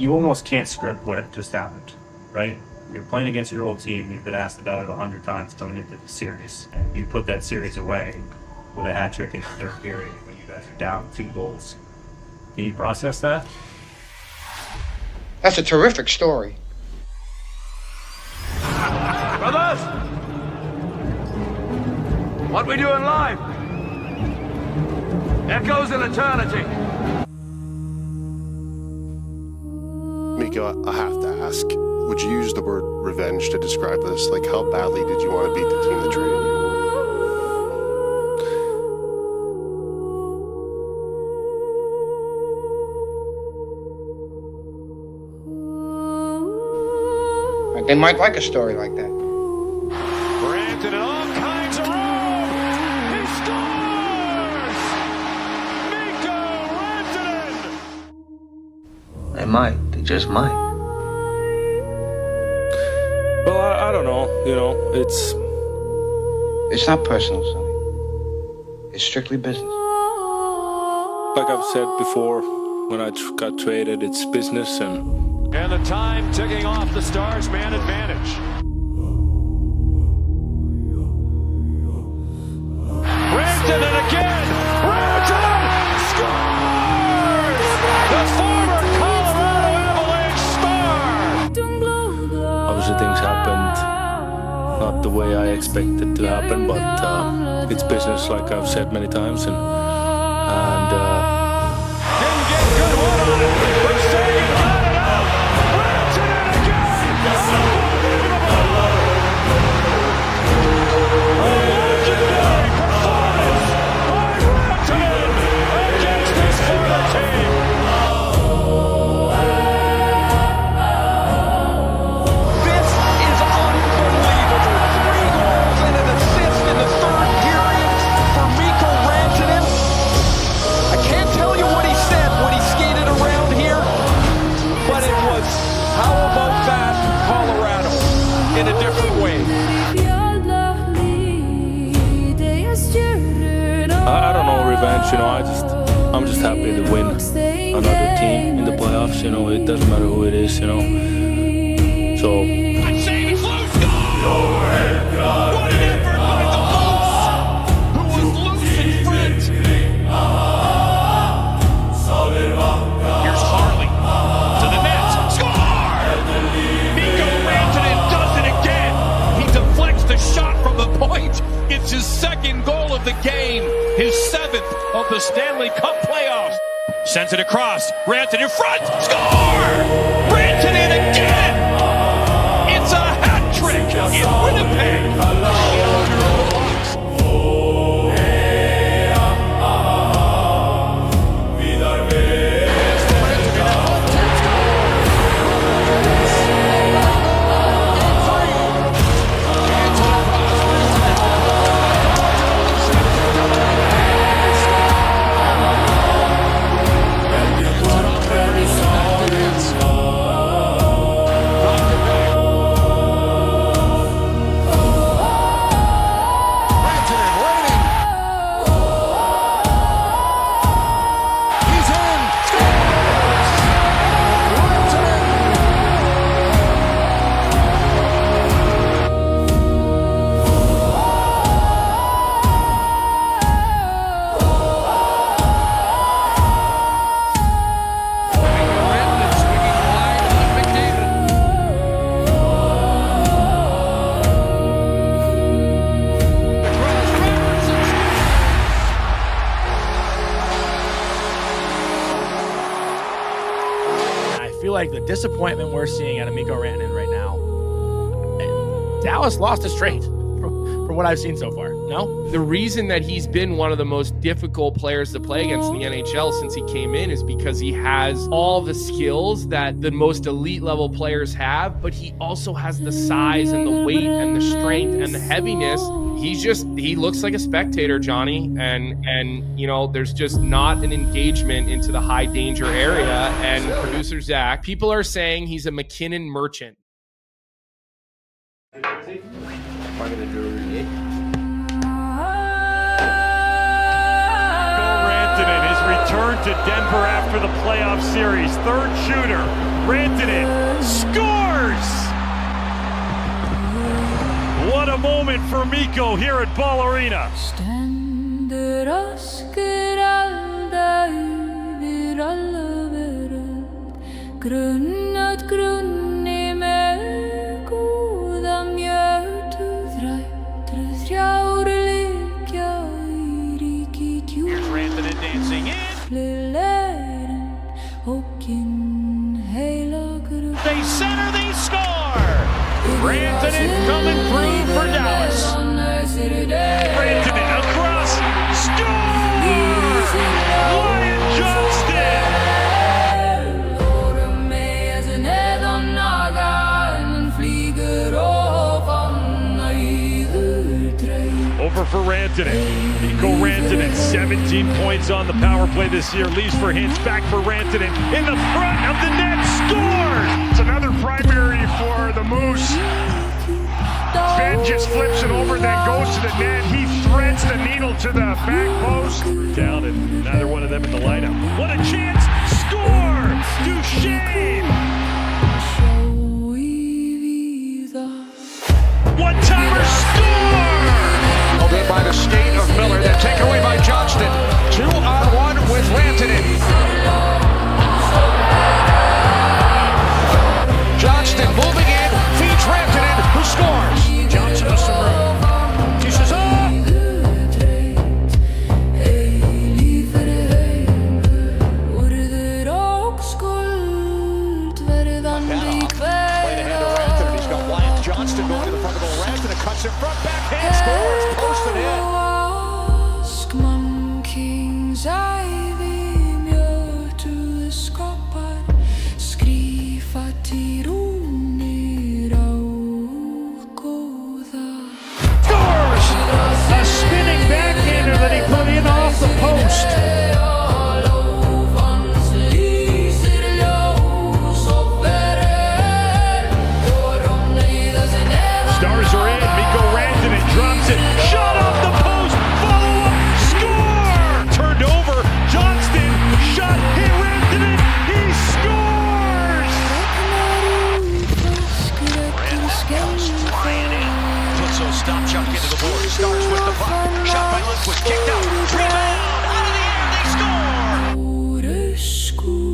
you almost can't script what just happened, right? You're playing against your old team. You've been asked about it 100 times coming into the series. And you put that series away with a hat trick in the third period when you guys are down 2 goals. Can you process that? That's a terrific story. Brothers! What we doing live? Echoes in eternity. Mikko, I have to ask, would you use the word revenge to describe this? Like, how badly did you want to beat the team that traded you? They might like a story like that. Rantanen in all kinds of room. He scores! Mikko Rantanen! They might. They just might. Well, I don't know. You know, It's not personal, Sonny. It's strictly business. like I've said before, when I got traded, it's business And the time ticking off the Stars' man advantage. Rantanen again! Rantanen scores! The former Colorado Avalanche star! obviously things happened not the way I expected to happen, but it's business, like I've said many times, and Didn't get good one on it, but Sagan got it out! Rantanen again! Unbelievable! A legendary performance by Rantanen against his former team! This is unbelievable. 3 goals and an assist in the third period for Mikko Rantanen. I can't tell you what he said when he skated around here, but it was, how about that, Colorado, in a different way. I don't know, revenge, you know, I'm just happy to win another team in the playoffs, you know, it doesn't matter who it is, you know, so. Save is loose, goal! What an effort by the Moose, who was loose in front. Here's Harley to the net, score! Mikko Rantanen does it again. He deflects the shot from the point. It's his 2nd goal of the game, his 7th of the Stanley Cup playoffs. Sends it across, Rantanen in front, score! Rantanen again! It's a hat trick in Winnipeg. I feel like the disappointment we're seeing out of Mikko Rantanen right now, Dallas lost a straight from what I've seen so far. No? The reason that he's been one of the most difficult players to play against in the NHL since he came in is because he has all the skills that the most elite level players have, but he also has the size and the weight and the strength and the heaviness. He looks like a spectator, Johnny, and you know, there's just not an engagement into the high danger area. And producer Zach, people are saying he's a McKinnon merchant. Rantanen is returned to Denver after the playoff series. 3rd shooter Rantanen scores! What a moment for Mikko here at Ball Arena. Stendur öskur alda yfir alla veröld, grunnat grunni með góða mjötu þrættu þrjár liggja í ríki djúp. Here's Rantanen dancing in. Fleirinn óginn heilagur. They center, they score! Rantanen coming through for Dallas. Rantanen across, score! Wyatt Johnston! Over for Rantanen. Mikko Rantanen, 17 points on the power play this year. Leaves for Hintz, back for Rantanen. In the front of the net, scores! It's another primary for the Moose. Ben just flips it over, then goes to the net. He threads the needle to the back post. Down, and neither one of them in the lineup. What a chance! Score! Duchesne! One-timer score! Held in by the skate of Miller, then taken away by Johnston. 2-on-1 with Rantanen. Johnston moving in, feeds Rantanen, who scores. Johnson with some room. Dishes up! Played ahead of Rantanen, he's got Wyatt Johnston going to the front of the goal. Rantanen cuts it front, backhand, scores, posted in. Skman Kings ævi mjötu skapar, skrifa til rúnir á góða. Scores! A spinning backhander that he put in off the post. Stars are in. Mikko Rantanen drops it. Shot off the post. Follow up. Score! Turned over. Johnston. Shot. Hit Rantanen. He scores! Puts those stop chuck into the board. Stars with the puck. Shot by Lundqvist. Kicked out. Rebound. Out of the air. They score.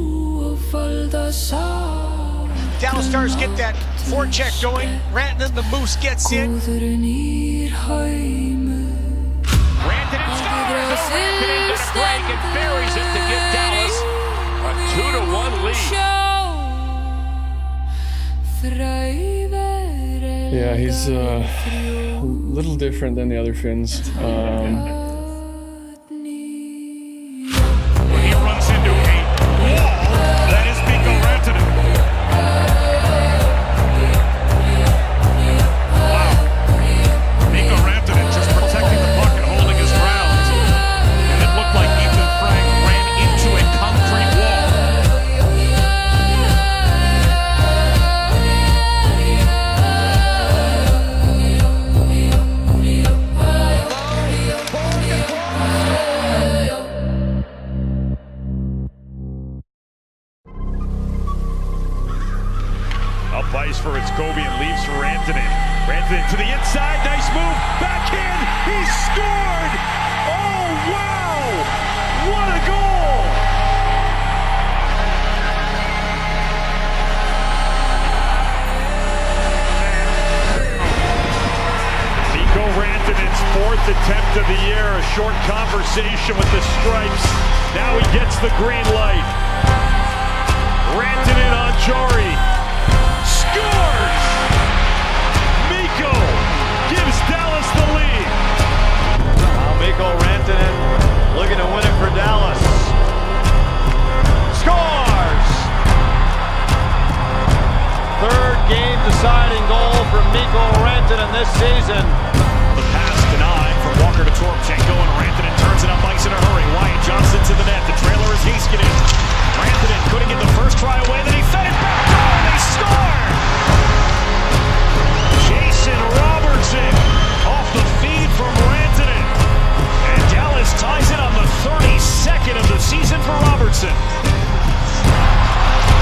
Dallas Stars get that forecheck going. Rantanen, the Moose, gets in. Rantanen scores! Oh, Rantanen gets a break and buries it to give Dallas a 2-1 lead. Yeah, he's a little different than the other Finns. He runs into a wall. That is Mikko Rantanen. Wow. Mikko Rantanen just protecting the puck and holding his ground. And it looked like Ethan Frank ran into a concrete wall. Up ice for Kobe and leaves for Rantanen. Rantanen to the inside, nice move, backhand, he scored! Oh wow! What a goal! Mikko Rantanen's fourth attempt of the year, a short conversation with the Stripes. Now he gets the green light. Rantanen on Jari. Scores! Mikko gives Dallas the lead. Now Mikko Rantanen looking to win it for Dallas. Scores! Third game deciding goal for Mikko Rantanen this season. The pass denied from Walker to Torpchenko, and Rantanen turns it up ice in a hurry. Wyatt Johnston to the net. The trailer is Heiskanen. Rantanen couldn't get the first try away, then he fed it back. Oh, they score! Jason Robertson off the feed from Rantanen. And Dallas ties it on the 32nd of the season for Robertson.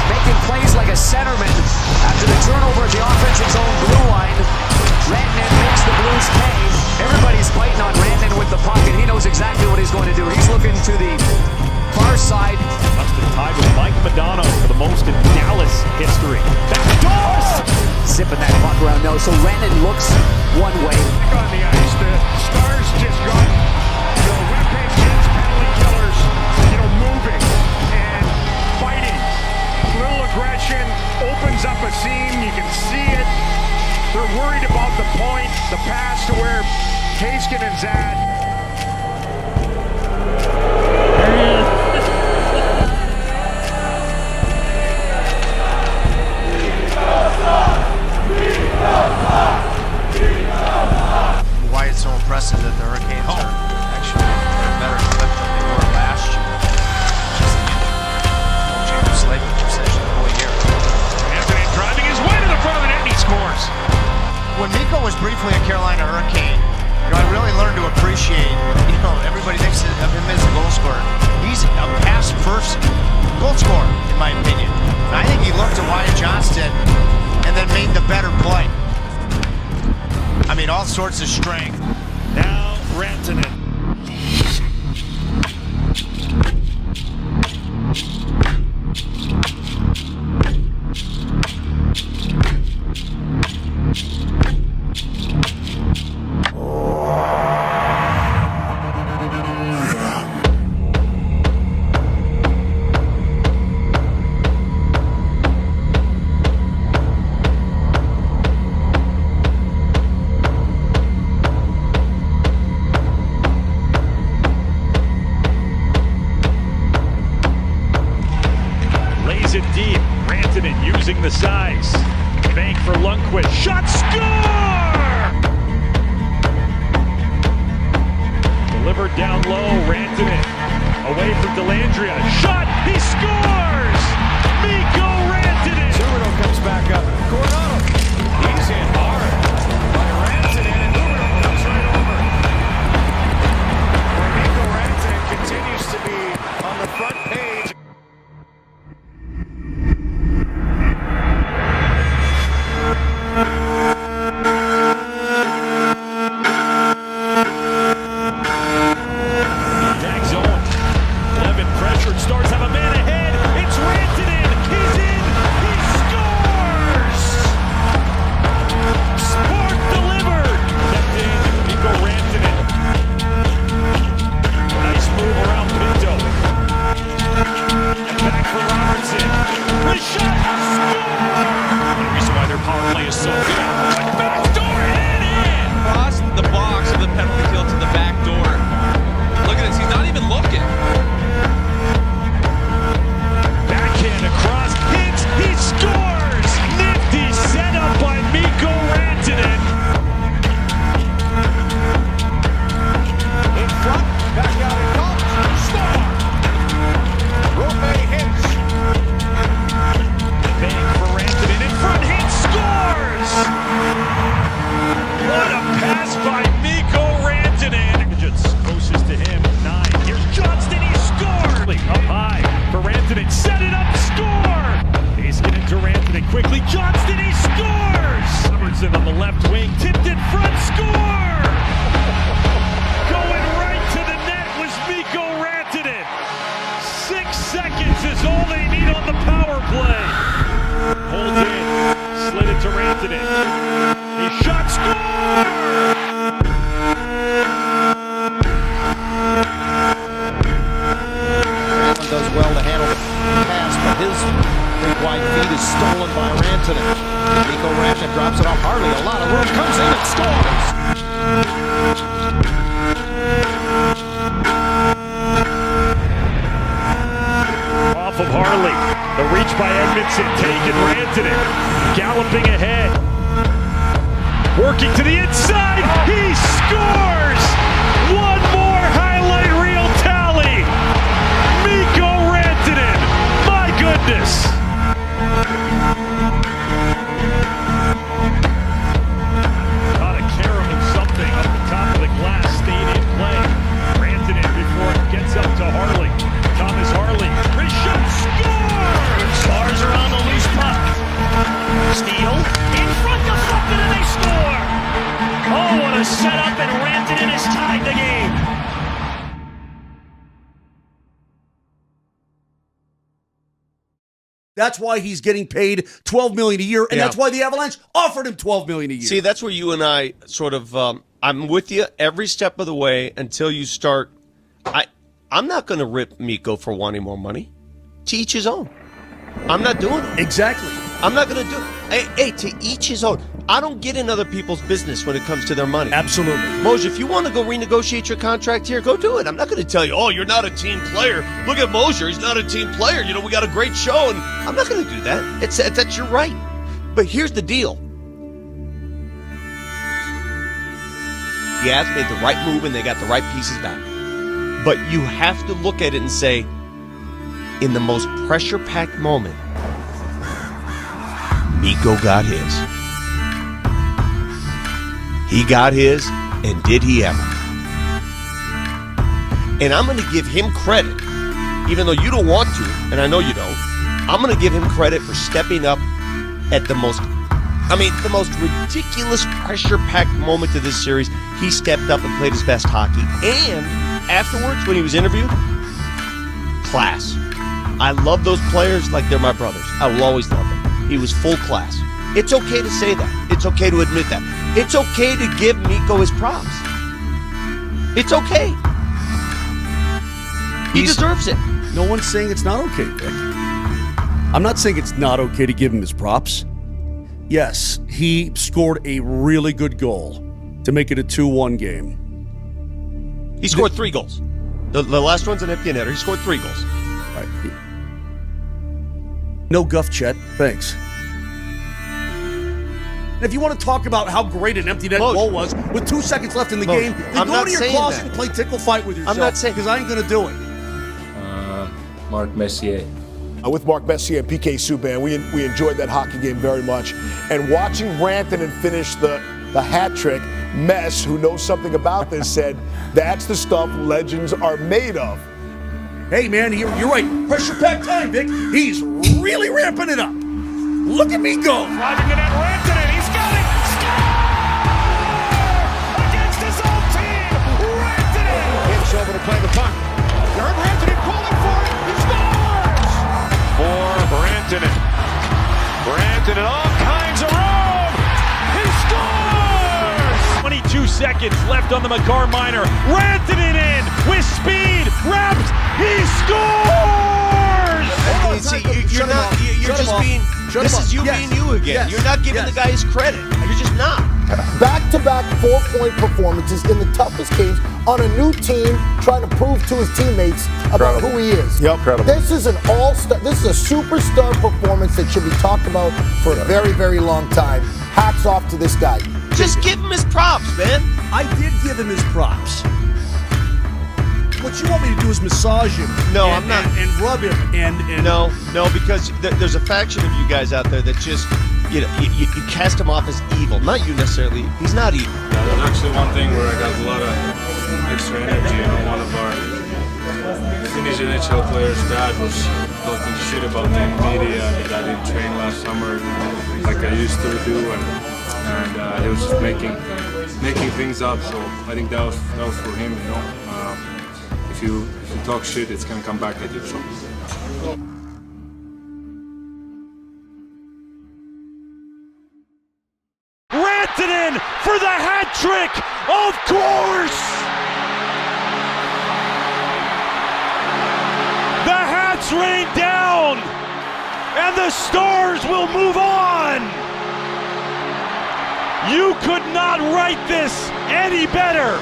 Making plays like a Everybody's fighting on Rantanen with the puck, and he knows exactly what he's going to do. He's looking to the far side. Must have tied with Mike Modano for the most in Dallas history. Backdoors! Zipping that puck around now. So Rantanen looks one way. On the ice, the Stars just got Winnipeg Jets penalty killers, moving and fighting. Little aggression opens up a seam. You can see it. They're worried about the point, the pass to where Haskinen's at. Why it's so impressive that the Hurricanes are actually better equipped than they were last year. Just the change of slaving possession the whole year. Anthony driving his way to the front of the net and he scores. When Mikko was briefly a Carolina Hurricane, I really learned to appreciate, everybody thinks of him as a goal scorer. He's a pass first goal scorer, in my opinion. And I think he looked at Wyatt Johnston and then made the better play. I mean, all sorts of strength. Now Rantanen. It deep. Rantanen using the size. Bank for Lundqvist. Shot, score! Delivered down low. Rantanen away from Dellandrea. Shot, he scores! Mikko Rantanen. Zuberto comes back up. Coronado. He's in hard by Rantanen, and Zuberto comes right over. Mikko Rantanen continues to be on the front page. Stars have a man ahead. It's Rantanen. He's in. He scores. Spark delivered. Kept in. Mikko Rantanen. Nice move around Pinto. And back for Robertson. The shot. Score. The reason why their power play is so good. Backdoor hit in. Across the box of the penalty kill to the back door. Look at this. He's not even looking. Across, hits, he scores! Nifty setup by Mikko Rantanen. In front, back out it comes, star! Rope hits. Bank for Rantanen, in front, hit, scores! What a pass by Mikko Rantanen. Closest to him, 9. Here's Johnston, he scores! Up high for Rantanen, set it up, score! Haskinen's to Rantanen quickly, Johnston, he scores! Robertson on the left wing, tipped in front, score! Going right to the net was Mikko Rantanen. 6 seconds is all they need on the power play. Holds in, slid it to Rantanen. He shot, score! Does well to handle the pass, but his big wide feet is stolen by Rantanen. Mikko Rantanen drops it off Harley. A lot of room, comes in and scores. Off of Harley. The reach by Edmondson, taken Rantanen. Galloping ahead. Working to the inside. He scores! One more highlight reel tally. Mikko Rantanen. My goodness. Caught a care of something up the top of the glass. Stayed in play. Rantanen before it gets up to Harley. Thomas Harley. His shot, scores! Stars are on the loose puck. Steele in front of something and they score. Oh, what a setup, and Rantanen That's why he's getting paid $12 million a year, and that's why the Avalanche offered him $12 million a year. See, that's where you and I sort of I'm with you every step of the way until you start. I'm not going to rip Mikko for wanting more money. To each his own. I'm not doing it. Exactly. I'm not going to do it. Hey, to each his own. I don't get in other people's business when it comes to their money. Absolutely. Moj, if you want to go renegotiate your contract here, go do it. I'm not going to tell you, oh, you're not a team player. Look at Mosier. He's not a team player. You know, we got a great show. And I'm not going to do that. That's your right. But here's the deal. The Avs made the right move and they got the right pieces back. But you have to look at it and say, in the most pressure-packed moment, Mikko got his. He got his, and did he ever? And I'm going to give him credit, even though you don't want to, and I know you don't. I'm going to give him credit for stepping up at the most ridiculous pressure-packed moment of this series. He stepped up and played his best hockey. And afterwards, when he was interviewed, class. I love those players like they're my brothers. I will always love them. He was full class. It's okay to say that. It's okay to admit that. It's okay to give Mikko his props. It's okay. He deserves it. No one's saying it's not okay, Vic. I'm not saying it's not okay to give him his props. Yes, he scored a really good goal to make it a 2-1 game. He scored 3 goals. The last one's an empty netter. He scored 3 goals. Right. No guff, Chet. Thanks. And if you want to talk about how great an empty net goal was with 2 seconds left in the game, then go to your closet and play tickle fight with yourself. I'm not saying, because I ain't going to do it. Mark Messier. With Mark Messier and PK Subban, we enjoyed that hockey game very much. And watching Rantanen finish the hat trick, Mess, who knows something about this, said that's the stuff legends are made of. Hey, man, you're right. Pressure-packed time, Vic. He's really ramping it up. Look at me go. Driving it at Rantanen. He's got it. Score! Against his own team. Rantanen. Gives over to play the puck. You heard Rantanen calling for it. He scores! For Rantanen. Rantanen all kinds of room. He scores! 22 seconds left on the Makar Minor. Rantanen in with speed. Wraps. He scores! You're just being. This is you being you again. Yes. You're not giving the guy his credit. You're just not. Back-to-back 4-point performances in the toughest games on a new team, trying to prove to his teammates about who he is. Yep. Incredible. This is an all-star. This is a superstar performance that should be talked about for a very, very long time. Hats off to this guy. Just give him his props, man. I did give him his props. What you want me to do is massage him. No, I'm not. And rub him. And no, because there's a faction of you guys out there that just, you cast him off as evil. Not you necessarily. He's not evil. Yeah, there's actually one thing where I got a lot of extra energy. One of our Finnish NHL players' dad was talking shit about me in media that I didn't train last summer like I used to do, and he was just making things up. So I think that was for him, you know. If you talk shit, it's gonna come back at you. So. Rantanen for the hat trick, of course! The hats rain down, and the Stars will move on! You could not write this any better!